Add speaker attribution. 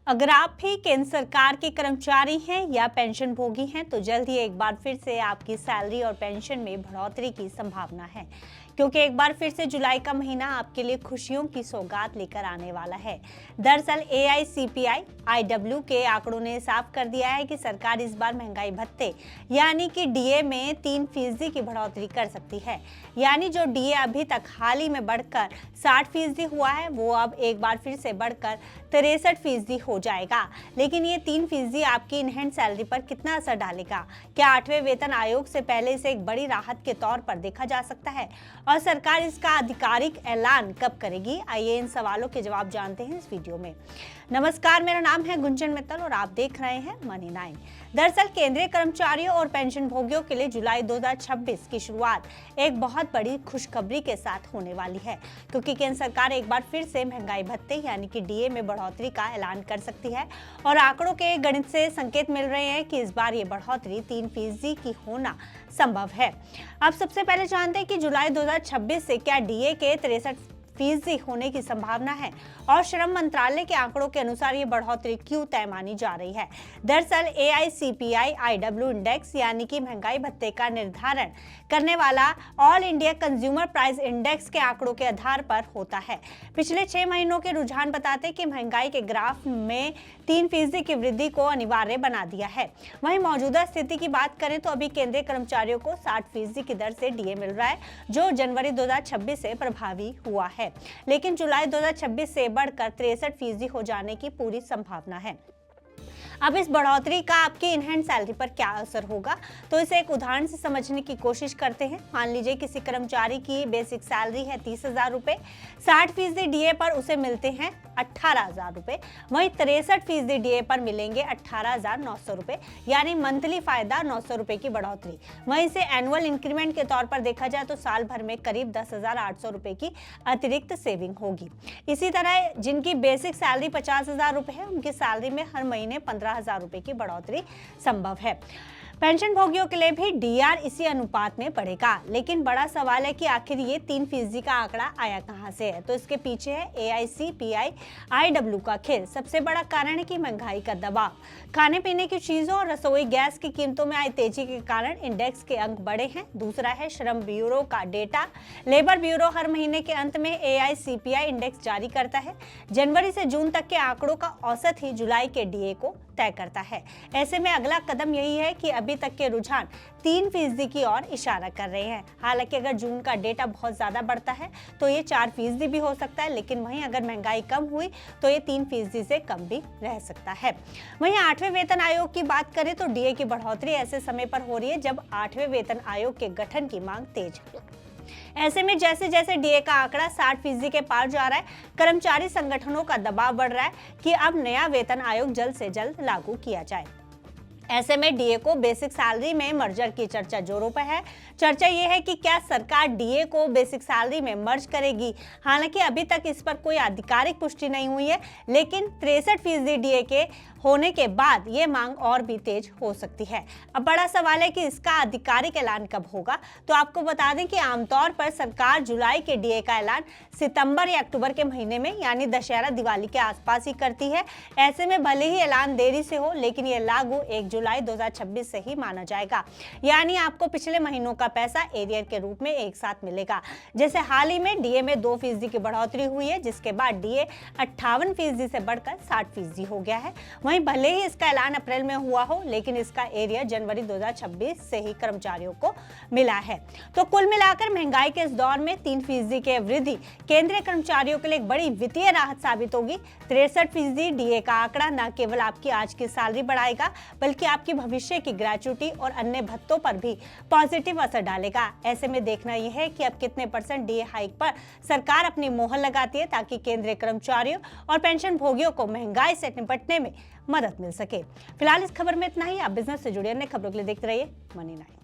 Speaker 1: अगर आप भी केंद्र सरकार के कर्मचारी हैं या पेंशन भोगी हैं तो जल्द ही एक बार फिर से आपकी सैलरी और पेंशन में बढ़ोतरी की संभावना है, क्योंकि एक बार फिर से जुलाई का महीना आपके लिए खुशियों की सौगात लेकर आने वाला है। दरअसल AICPI IW के आंकड़ों ने साफ कर दिया है कि सरकार इस बार महंगाई भत्ते यानी कि DA में 3% की बढ़ोतरी कर सकती है। यानी जो DA अभी तक हाल ही में बढ़कर 60% हुआ है, वो अब एक बार फिर से बढ़कर 63% हो जाएगा। लेकिन ये 3% आपकी इन हैंड सैलरी पर कितना असर डालेगा? क्या 8वें वेतन आयोग से पहले इसे एक बड़ी राहत के तौर पर देखा जा सकता है? और सरकार इसका आधिकारिक ऐलान कब करेगी? आइए इन सवालों के जवाब जानते हैं इस वीडियो में। नमस्कार, मेरा नाम है गुंजन मित्तल और आप देख रहे हैं मनी 9। दरअसल केंद्रीय कर्मचारियों और पेंशन भोगियों के लिए जुलाई 2026 की शुरुआत एक बहुत बड़ी खुशखबरी के साथ होने वाली है, क्योंकि केंद्र सरकार एक बार फिर से महंगाई भत्ते यानी कि DA में बढ़ोतरी का ऐलान कर सकती है। और आंकड़ों के गणित से संकेत मिल रहे हैं कि इस बार ये बढ़ोतरी 3% की होना संभव है। अब सबसे पहले जानते हैं कि जुलाई 2026 से क्या DA के 63% होने की संभावना है और श्रम मंत्रालय के आंकड़ों के अनुसार ये बढ़ोतरी क्यों तय मानी जा रही है। दरअसल AICPI IW इंडेक्स यानी कि महंगाई भत्ते का निर्धारण करने वाला all India consumer price index के आंकड़ों के आधार पर होता है। पिछले 6 महीनों के रुझान बताते कि महंगाई के ग्राफ में 3% की वृद्धि को अनिवार्य बना दिया है। वहीं मौजूदा स्थिति की बात करें तो अभी केंद्रीय कर्मचारियों को 60% की दर से DA मिल रहा है, जो जनवरी 2026 से प्रभावी हुआ है, लेकिन जुलाई 2026 से बढ़कर 63% हो जाने की पूरी संभावना है। अब इस बढ़ोतरी का आपकी इन हैंड सैलरी पर क्या असर होगा, तो इसे एक उदाहरण से समझने की कोशिश करते हैं। मान लीजिए किसी कर्मचारी की बेसिक सैलरी है 30,000 रुपए, 60% DA पर उसे मिलते हैं 18,000 रुपए, वहीं 63% DA पर मिलेंगे 18,900 रुपए, यानी मंथली फायदा 900 रुपए की बढ़ोतरी। वहीं इसे एनुअल इंक्रीमेंट के तौर पर देखा जाए तो साल भर में करीब 10,800 रुपए की अतिरिक्त सेविंग होगी। इसी तरह जिनकी बेसिक सैलरी 50,000 रुपए है, उनकी सैलरी में हर महीने 15,000 रुपए की बढ़ोतरी संभव है। पेंशन भोगियों के लिए भी DR इसी अनुपात में बढ़ेगा, लेकिन बड़ा सवाल है कि आखिर ये 3% का आंकड़ा आया कहां से है। तो इसके पीछे है AICPI IW का खेल। सबसे बड़ा कारण है कि महंगाई का दबाव, खाने पीने की चीजों और रसोई गैस की कीमतों में आई तेजी के कारण इंडेक्स के अंक बढ़े हैं। दूसरा है श्रम ब्यूरो का डेटा। लेबर ब्यूरो हर महीने के अंत में AICPI इंडेक्स जारी करता है। जनवरी से जून तक के आंकड़ों का औसत ही जुलाई के DA को तय करता है। ऐसे में अगला कदम यही है कि अभी तक के रुझान 3% की ओर इशारा कर रहे हैं। हालांकि अगर जून का डेटा बहुत ज्यादा बढ़ता है तो ये 4% भी हो सकता है, लेकिन वहीं अगर महंगाई कम हुई तो ये 3% से कम भी रह सकता है। वहीं 8वें वेतन आयोग की बात करें तो DA की बढ़ोतरी ऐसे समय पर हो रही है जब 8वें वेतन आयोग के गठन की मांग तेज है। ऐसे में जैसे जैसे DA का आंकड़ा 60% के पार जा रहा है, कर्मचारी संगठनों का दबाव बढ़ रहा है कि अब नया वेतन आयोग जल्द से जल्द लागू किया जाए। ऐसे में DA को बेसिक सैलरी में मर्जर की चर्चा जोरों पर है। चर्चा ये है कि क्या सरकार DA को बेसिक सैलरी में मर्ज करेगी। हालांकि अभी तक इस पर कोई आधिकारिक पुष्टि नहीं हुई है, लेकिन 63% DA के होने के बाद ये मांग और भी तेज हो सकती है। अब बड़ा सवाल है कि इसका आधिकारिक ऐलान कब होगा। तो आपको बता दें कि आमतौर पर सरकार जुलाई के DA का ऐलान सितंबर या अक्टूबर के महीने में, यानी दशहरा दिवाली के आसपास ही करती है। ऐसे में भले ही ऐलान देरी से हो, लेकिन ये लागू 1 जुलाई 2026 से ही माना जाएगा। यानी आपको पिछले महीनों का पैसा एरियर के रूप में एक साथ मिलेगा। जैसे हाल ही में DA में 2% की बढ़ोतरी हुई है, जिसके बाद DA 58% से बढ़कर 60% हो गया है। वहीं भले ही इसका ऐलान अप्रैल में हुआ हो, लेकिन इसका एरियर जनवरी 2026 से ही कर्मचारियों को मिला है। तो कुल मिलाकर महंगाई के इस दौर में 3% की वृद्धि केंद्रीय कर्मचारियों के लिए एक बड़ी वित्तीय राहत साबित होगी। 63% DA का आंकड़ा न केवल आपकी आज की सैलरी बढ़ाएगा, बल्कि आपकी भविष्य की ग्रेच्युटी और अन्य भत्तों पर भी पॉजिटिव असर डालेगा। ऐसे में देखना यह है कि अब कितने % DA हाइक पर सरकार अपनी मोहर लगाती है, ताकि केंद्रीय कर्मचारियों और पेंशन भोगियों को महंगाई से निपटने में मदद मिल सके। फिलहाल इस खबर में इतना ही। आप बिजनेस से जुड़े अन्य खबरों के लिए देखते रहिए मनी 9।